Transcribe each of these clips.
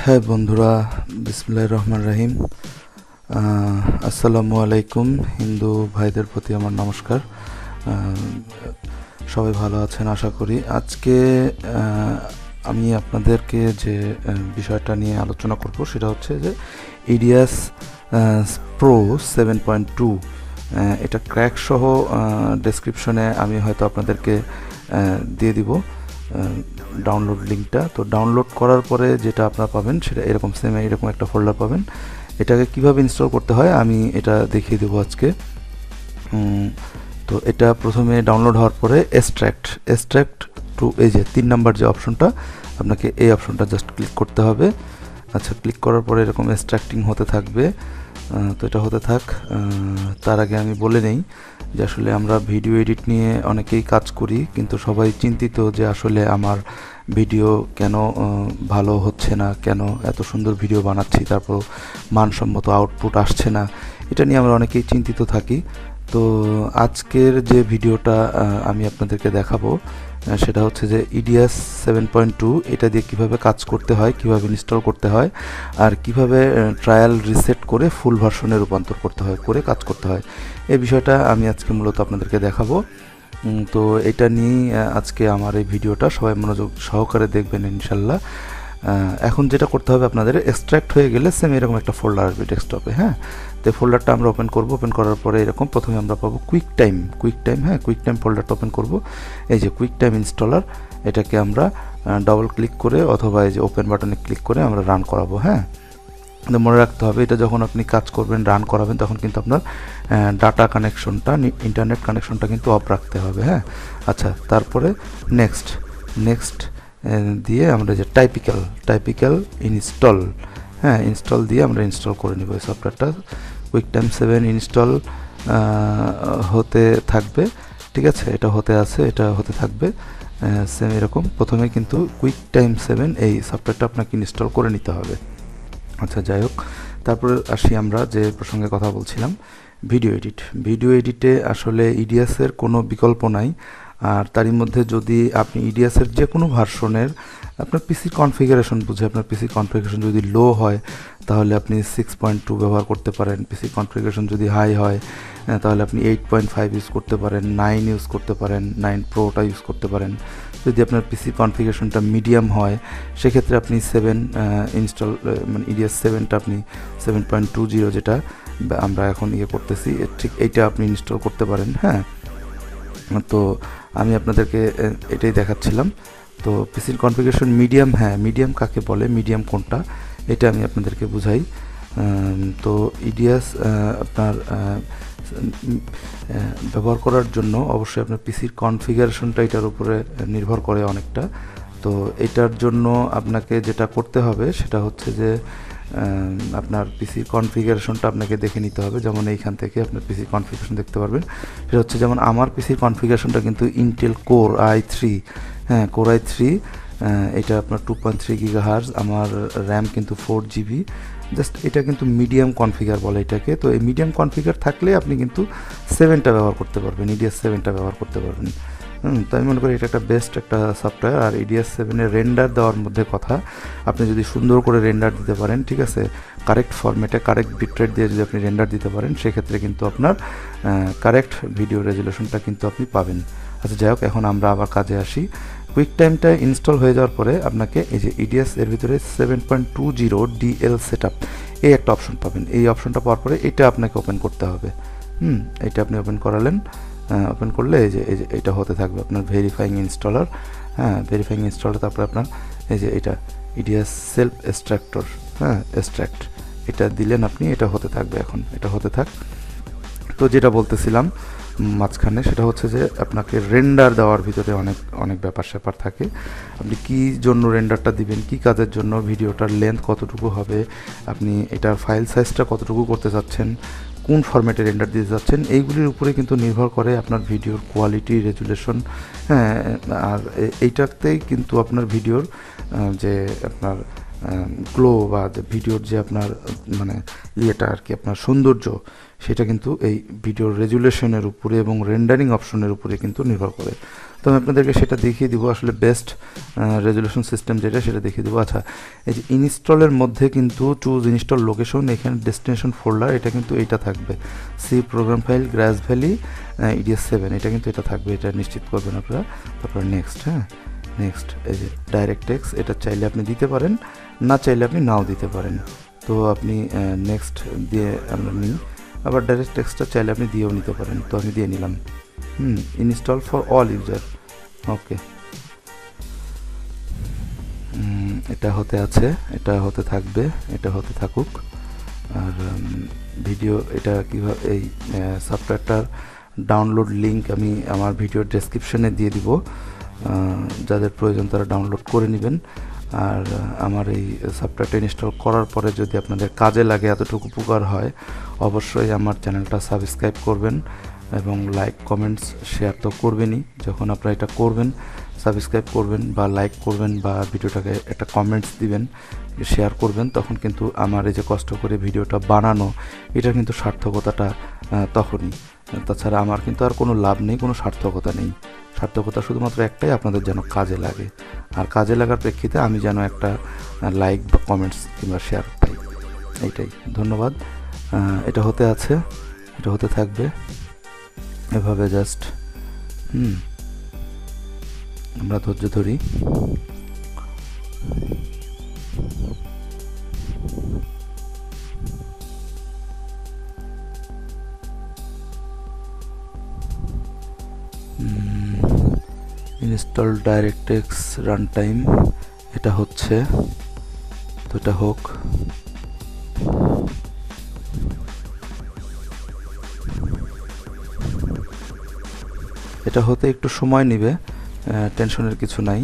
হ্যাঁ বন্ধুরা, বিসমিল্লাহির রহমানির রহিম। আসসালামু আলাইকুম। হিন্দু ভাইদের প্রতি আমার নমস্কার। সবাই ভালো আছেন আশা করি। আজকে আমি আপনাদেরকে যে বিষয়টা নিয়ে আলোচনা করব সেটা হচ্ছে যে ইডিয়াস প্রো 7.2 এটা ক্র্যাক সহ ডেসক্রিপশনে আমি হয়তো আপনাদেরকে দিয়ে দিব ডাউনলোড লিঙ্কটা। তো ডাউনলোড করার পরে যেটা আপনারা পাবেন সেটা এরকম সেম এরকম একটা ফোল্ডার পাবেন। এটাকে কিভাবে ইনস্টল করতে হয় আমি এটা দেখিয়ে দেবো আজকে। তো এটা প্রথমে ডাউনলোড হওয়ার পরে এক্সট্র্যাক্ট টু এই যে 3 নাম্বার যে অপশনটা, আপনাকে এই অপশনটা জাস্ট ক্লিক করতে হবে। আচ্ছা, ক্লিক করার পরে এরকম এক্সট্র্যাক্টিং হতে থাকবে। তো এটা হতে থাক। তার আগে আমি বলে নেই যে আসলে আমরা ভিডিও এডিট নিয়ে অনেকেই কাজ করি, কিন্তু সবাই চিন্তিত যে আসলে আমার ভিডিও কেন ভালো হচ্ছে না, কেন এত সুন্দর ভিডিও বানাচ্ছি তারপর মানসম্মত আউটপুট আসছে না, এটা নিয়ে আমরা অনেকেই চিন্তিত থাকি। তো আজকের যে ভিডিওটা আমি আপনাদেরকে দেখাবো সেটা হচ্ছে যে ইডিয়াস 7.2 এটা দিয়ে কিভাবে কাজ করতে হয়, কিভাবে ইনস্টল করতে হয়, আর কিভাবে ট্রায়াল রিসেট করে ফুল ভার্সনে রূপান্তর করতে হয়, করে কাজ করতে হয়, এই বিষয়টা আমি আজকে মূলত আপনাদেরকে দেখাবো। তো এটা নিয়েই আজকে আমার এই ভিডিওটা, সবাই মনোযোগ সহকারে দেখবেন ইনশাল্লাহ। এখন যেটা করতে হবে আপনাদের, এক্সট্র্যাক্ট হয়ে গেলে সেম এরকম একটা ফোল্ডার আসবে ডেস্কটপে। হ্যাঁ, তো ফোল্ডারটা আমরা ওপেন করব। ওপেন করার পরে এরকম প্রথমে আমরা পাবো কুইক টাইম। হ্যাঁ, কুইক টাইম ফোল্ডারটা ওপেন করব। এই যে কুইক টাইম ইনস্টলার, এটাকে আমরা ডবল ক্লিক করে অথবা এই যে ওপেন বাটনে ক্লিক করে আমরা রান করাবো। হ্যাঁ, মনে রাখতে হবে এটা যখন আপনি কাজ করবেন, রান করাবেন, তখন কিন্তু আপনার ডাটা কানেকশনটা, ইন্টারনেট কানেকশনটা কিন্তু অফ রাখতে হবে। হ্যাঁ, আচ্ছা, তারপরে নেক্সট দিয়ে আমরা যে টাইপিক্যাল ইনস্টল, হ্যাঁ, ইনস্টল দিয়ে আমরা ইনস্টল করে নেব এই সফটওয়্যারটা। কুইক টাইম 7 ইনস্টল হতে থাকবে। ঠিক আছে, এটা হতে থাকবে সেম এরকম। প্রথমে কিন্তু কুইক টাইম 7 এই সফটওয়্যারটা আপনাকে ইনস্টল করে নিতে হবে। আচ্ছা, যাই হোক, তারপরে আসি আমরা যে প্রসঙ্গে কথা বলছিলাম, ভিডিও এডিটে আসলে ইডিয়াসের কোনো বিকল্প নাই। আর তারই মধ্যে যদি আপনি ইডিয়াসের যে কোনো ভার্সনের আপনার পিসির কনফিগারেশন বুঝে, আপনার পিসির কনফিগারেশন যদি লো হয় তাহলে আপনি 6.2 ব্যবহার করতে পারেন। পিসির কনফিগারেশন যদি হাই হয় তাহলে আপনি 8.5 ইউজ করতে পারেন, 9 ইউজ করতে পারেন, 9 প্রোটা ইউজ করতে পারেন। যদি আপনার পিসি কনফিগারেশনটা মিডিয়াম হয় সেক্ষেত্রে আপনি 7 ইনস্টল মানে ইডিএস 7টা আপনি 7.20 যেটা আমরা এখন করতেছি, ঠিক এইটা আপনি ইনস্টল করতে পারেন। হ্যাঁ, তো আমি আপনাদেরকে এটাই দেখাচ্ছিলাম। তো পিসির কনফিগারেশন মিডিয়াম, হ্যাঁ, মিডিয়াম কাকে বলে, মিডিয়াম কোনটা, এটা আমি আপনাদেরকে বুঝাই। তো ইডিয়াস আপনার ব্যবহার করার জন্য অবশ্যই আপনার পিসির কনফিগারেশনটা এটার উপরে নির্ভর করে অনেকটা। তো এটার জন্য আপনাকে যেটা করতে হবে সেটা হচ্ছে যে আপনার পিসির কনফিগারেশনটা আপনাকে দেখে নিতে হবে। যেমন এইখান থেকে আপনার পিসির কনফিগারেশন দেখতে পারবেন। সেটা হচ্ছে যেমন আমার পিসির কনফিগারেশনটা কিন্তু ইন্টেল কোর i3, হ্যাঁ, কোর i3, এটা আপনার 2.3 GHz, আমার র্যাম কিন্তু 4 GB। জাস্ট এটা কিন্তু মিডিয়াম কনফিগার বলে এটাকে। তো এই মিডিয়াম কনফিগার থাকলে আপনি কিন্তু 7টা ব্যবহার করতে পারবেন, ইডিএস 7টা ব্যবহার করতে পারবেন। তো আমি মনে করি এটা একটা বেস্ট একটা সফটওয়্যার। আর ইডিএস 7-এর রেন্ডার দেওয়ার মধ্যে কথা, আপনি যদি সুন্দর করে রেন্ডার দিতে পারেন, ঠিক আছে, কারেক্ট ফরম্যাটে কারেক্ট বিটরেট দিয়ে যদি আপনি রেন্ডার দিতে পারেন, সেক্ষেত্রে কিন্তু আপনার কারেক্ট ভিডিও রেজুলেশনটা কিন্তু আপনি পাবেন। আচ্ছা, যাই হোক, এখন আমরা আবার কাজে আসি। কুইক টাইমটা ইনস্টল হয়ে যাওয়ার পরে আপনাকে এই যে ইডিএস এর ভিতরে 7.20 DL সেটআপ এই একটা অপশন পাবেন। এই অপশনটা পাওয়ার পরে এটা আপনাকে ওপেন করতে হবে। এটা আপনি ওপেন করালেন, ওপেন করলে এই যে এটা হতে থাকবে আপনার ভেরিফাইং ইনস্টলার। হ্যাঁ, ভেরিফাইং ইনস্টলার, তারপরে আপনার এই যে এটা ইডিএস সেলফ এক্সট্রাক্টর, হ্যাঁ, এক্সট্রাক্ট, এটা দিলেন আপনি, এটা হতে থাকবে। এখন এটা হতে থাক। তো যেটা বলতেছিলাম মাঝখানে সেটা হচ্ছে যে আপনাকে রেন্ডার দেওয়ার ভিতরে অনেক ব্যাপার স্যাপার থাকে। আপনি কী জন্য রেন্ডারটা দিবেন, কী কাজের জন্য, ভিডিওটার লেন্থ কতটুকু হবে, আপনি এটার ফাইল সাইজটা কতটুকু করতে চাচ্ছেন, কোন ফরম্যাটে রেন্ডার দিতে যাচ্ছেন, এইগুলির উপরে কিন্তু নির্ভর করে আপনার ভিডিওর কোয়ালিটি, রেজুলেশন। হ্যাঁ, আর এইটাতেই কিন্তু আপনার ভিডিওর যে আপনার গ্লো বা ভিডিওর যে আপনার মানে ইয়েটা আর কি আপনার সৌন্দর্য, সেটা কিন্তু এই ভিডিওর রেজুলেশনের উপরে এবং রেন্ডারিং অপশনের উপরে কিন্তু নির্ভর করে। তো আমি আপনাদেরকে সেটা দেখিয়ে দিব, আসলে বেস্ট রেজুলেশন সিস্টেম যেটা সেটা দেখিয়ে দেবো। আচ্ছা, এই যে ইনস্টলের মধ্যে কিন্তু চুজ ইনস্টল লোকেশন, এখানে ডেস্টিনেশন ফোল্ডার, এটা কিন্তু এইটা থাকবে, সি প্রোগ্রাম ফাইল গ্রাস ভ্যালি ইডিএস 7, এটা কিন্তু এটা থাকবে, এটা নিশ্চিত করবেন আপনারা। তারপর নেক্সট, হ্যাঁ নেক্সট, এই যে ডাইরেক্ট টেক্স, এটা চাইলে আপনি দিতে পারেন, না চাইলে আপনি নাও দিতে পারেন। তো আপনি নেক্সট দিয়ে আমরা নিই, আবার ডাইরেক্ট টেক্সটটা চাইলে আপনি দিয়েও নিতে পারেন, তো আমি দিয়ে নিলাম। ইনস্টল ফর অল ইউজার, ওকে। এটা হতে আছে, এটা হতে থাকবে, এটা হতে থাকুক। আর ভিডিও এটা কীভাবে, এই সফটওয়্যারটার ডাউনলোড লিঙ্ক আমি আমার ভিডিওর ডেসক্রিপশনে দিয়ে দিব, যাদের প্রয়োজন তারা ডাউনলোড করে নেবেন। আর আমার এই সফটওয়্যারটা ইনস্টল করার পরে যদি আপনাদের কাজে লাগে, এতটুকু উপকার হয়, অবশ্যই আমার চ্যানেলটা সাবস্ক্রাইব করবেন এবং লাইক কমেন্টস শেয়ার তো করবেনই। যখন আপনারা এটা করবেন, সাবস্ক্রাইব করবেন বা লাইক করবেন বা ভিডিওটাকে একটা কমেন্টস দিবেন, শেয়ার করবেন, তখন কিন্তু আমার এই যে কষ্ট করে ভিডিওটা বানানো, এটা কিন্তু সার্থকতাটা তখনই। তাছাড়া আমার কিন্তু আর কোনো লাভ নেই, কোনো সার্থকতা নেই। সার্থকতা শুধুমাত্র একটাই, আপনাদের যেন কাজে লাগে, আর কাজে লাগার প্রেক্ষিতে আমি যেন একটা লাইক বা কমেন্টস কিংবা শেয়ার পাই, এইটাই। ধন্যবাদ। এটা হতে আছে, এটা হতে থাকবে এভাবে, জাস্ট আমরা ধৈর্য ধরি। ইনস্টল ডাইরেক্টএক্স রান টাইম, এটা হচ্ছে, তো এটা হোক। এটা হতে একটু সময় নেবে, টেনশনের কিছু নাই।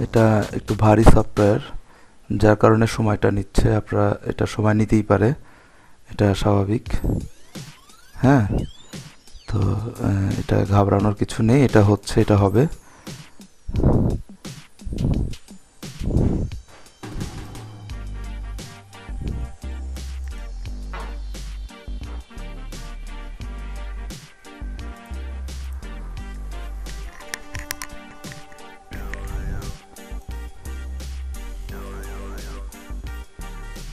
এটা একটু ভারী সফটওয়্যার, যার কারণে সময়টা নিচ্ছে, আপনারা এটা সময় নিতেই পারে, এটা স্বাভাবিক। হ্যাঁ, তো এটা ঘাবড়ানোর কিছু নেই, এটা হচ্ছে, এটা হবে।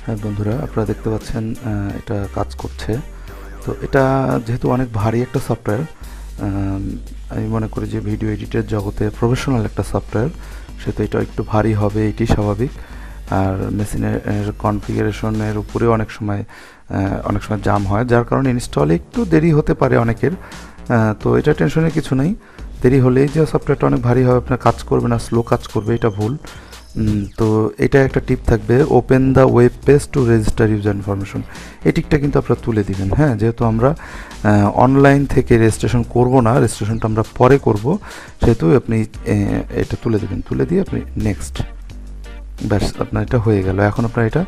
হ্যাঁ বন্ধুরা, আপনারা দেখতে পাচ্ছেন এটা কাজ করছে। তো এটা যেহেতু অনেক ভারী একটা সফটওয়্যার, আমি মনে করি যে ভিডিও এডিটের জগতে প্রফেশনাল একটা সফটওয়্যার, সেহেতু এটা একটু ভারী হবে, এটি স্বাভাবিক। আর মেশিনের কনফিগারেশনের উপরে অনেক সময় জাম হয়, যার কারণে ইনস্টলে একটু দেরি হতে পারে অনেকের। তো এটা টেনশনের কিছু নেই, দেরি হলেই যে সফটওয়্যারটা অনেক ভারী হবে, আপনার কাজ করবে না, স্লো কাজ করবে, এটা ভুল। তো এটা একটা টিপ থাকবে, open the web page to register user information, এই টিপটা কিন্তু আপনারা তুলে দিবেন। হ্যাঁ, যেহেতু আমরা অনলাইন থেকে রেজিস্ট্রেশন করব না, রেজিস্ট্রেশনটা আমরা পরে করব, সেহেতু আপনি এটা তুলে দেবেন, তুলে দিয়ে আপনি নেক্সট, ব্যাস আপনার এটা হয়ে গেল। এখন আপনার এটা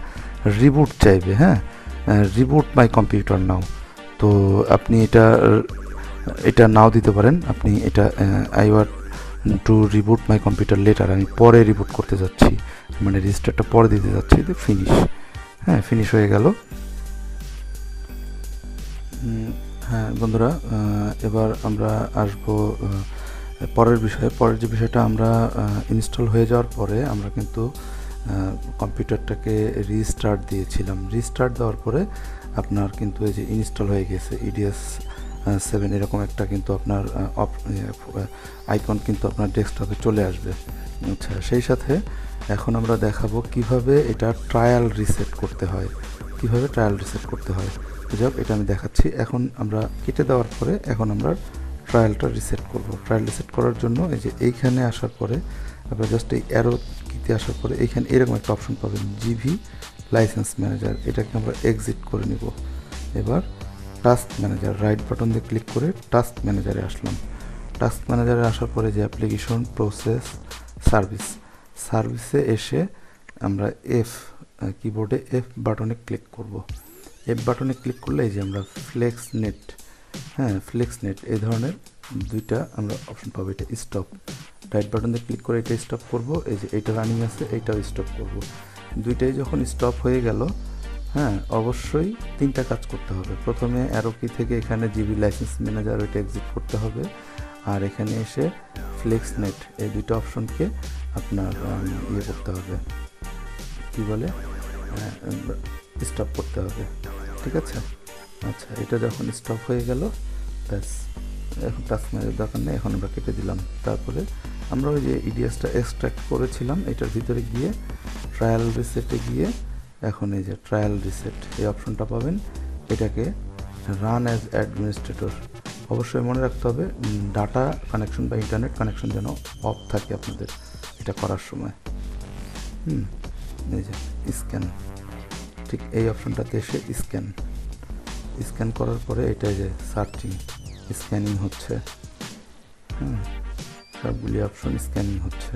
রিবুট চাইবে, হ্যাঁ, রিবুট মাই কম্পিউটার নাও। তো আপনি এটা নাও দিতে পারেন, আপনি এটা I want to reboot my computer letter, আমি পরে রিবুট করতে যাচ্ছি, মানে রেজিস্টারটা পরে দিতে যাচ্ছি, ফিনিশ। হ্যাঁ, ফিনিশ হয়ে গেল। হ্যাঁ বন্ধুরা, এবার আমরা আসবো পরের বিষয়ে। পরের যে বিষয়টা, আমরা ইনস্টল হয়ে যাওয়ার পরে আমরা কিন্তু কম্পিউটারটাকে রিস্টার্ট দিয়েছিলাম। রিস্টার্ট দেওয়ার পরে আপনার কিন্তু এই যে ইনস্টল হয়ে গেছে Edius 7, এরকম একটা কিন্তু আপনার আইকন কিন্তু আপনার ডেস্কটপে চলে আসবে। আচ্ছা, সেই সাথে এখন আমরা দেখাবো কিভাবে এটা ট্রায়াল রিসেট করতে হয়, কিভাবে ট্রায়াল রিসেট করতে হয়। যাক, এটা আমি দেখাচ্ছি। এখন আমরা কেটে দেওয়ার পরে এখন আমরা ট্রায়ালটা রিসেট করব। ট্রায়াল রিসেট করার জন্য এই যে এইখানে আসার পরে আপনারা জাস্ট এই অ্যারো কিতে আসার পরে এইখানে এরকম একটা অপশন পাবেন, জিভি লাইসেন্স ম্যানেজার, এটাকে আমরা এক্সিট করে নিব। এবার টাস্ক ম্যানেজার, রাইট বাটন দিয়ে ক্লিক করে টাস্ক ম্যানেজারে আসলাম। টাস্ক ম্যানেজারে আসার পরে যে অ্যাপ্লিকেশন, প্রসেস, সার্ভিস, সার্ভিসে এসে আমরা কিবোর্ডে এফ বাটনে ক্লিক করব। এফ বাটনে ক্লিক করলে এই যে আমরা ফ্লেক্স নেট, হ্যাঁ ফ্লেক্স নেট এই ধরনের দুইটা আমরা অপশন পাবো। এটা স্টপ, রাইট বাটনে ক্লিক করে এটা স্টপ করব। এই যে এইটা রানিং আছে, এইটাও স্টপ করব। দুইটাই যখন স্টপ হয়ে গেল, হ্যাঁ অবশ্যই তিনটা কাজ করতে হবে। প্রথমে অ্যারো কি থেকে এখানে জিবি লাইসেন্স ম্যানেজার ওইটা এক্সিট করতে হবে, আর এখানে এসে ফ্লেক্স নেট এই দুইটা অপশনকে আপনার ইয়ে করতে হবে, কি বলে স্টপ করতে হবে। ঠিক আছে, আচ্ছা এটা যখন স্টপ হয়ে গেল, ব্যাস এখন টাস্ক ম্যানেজার দরকার নেই, এখন আমরা কেটে দিলাম। তারপরে আমরা ওই যে ইডিএসটা এক্সট্রাক্ট করেছিলাম এটার ভিতরে গিয়ে ট্রায়াল রিসেটে গিয়ে এখন এই যে ট্রায়াল রিসেট এই অপশনটা পাবেন। এটাকে রান অ্যাজ অ্যাডমিনিস্ট্রেটর অবশ্যই মনে রাখতে হবে, ডাটা কানেকশন বা ইন্টারনেট কানেকশন যেন অফ থাকে আপনাদের এটা করার সময়। এই যে স্ক্যান, ঠিক এই অপশনটাতে এসে স্ক্যান করার পরে এটা যে সার্চিং স্ক্যানিং হচ্ছে, সবগুলি অপশন স্ক্যানিং হচ্ছে।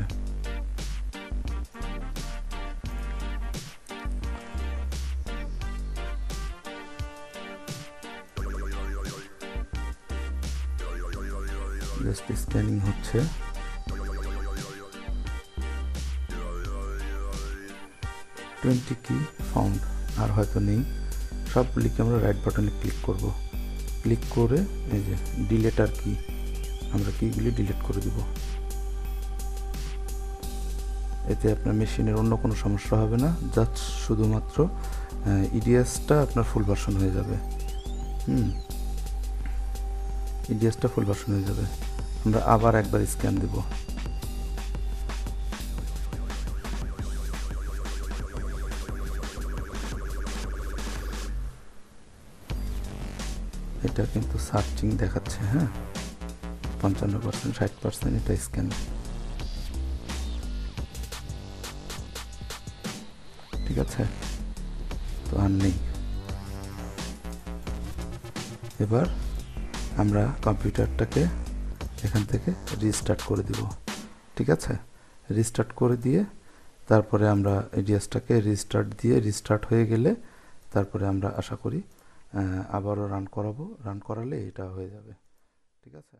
জাস্ট স্ক্যানিং হচ্ছে। কি ফাউন্ড আর হয়তো নেই, সবগুলিকে আমরা রাইট বাটনে ক্লিক করব। ক্লিক করে এই যে ডিলেটার কি, আমরা কিগুলি ডিলিট করে দিব। এতে আপনার মেশিনের অন্য কোনো সমস্যা হবে না, জাস্ট শুধুমাত্র ইডিএসটা আপনার ফুল ভার্সন হয়ে যাবে। ইডিএসটা ফুল ভার্সন হয়ে যাবে। আমরা আবার একবার স্ক্যান দেব। এটা কিন্তু সার্চিং দেখাচ্ছে, হ্যাঁ 55%, 60% এটা স্ক্যান। ঠিক আছে, তো আর নেই। এবার আমরা কম্পিউটারটাকে এখান থেকে রিস্টার্ট করে দিব। ঠিক আছে, রিস্টার্ট করে দিয়ে তারপরে আমরা এডিএসটাকে রিস্টার্ট হয়ে গেলে তারপরে আমরা আশা করি আবারও রান করাবো। রান করালে এটা হয়ে যাবে। ঠিক আছে।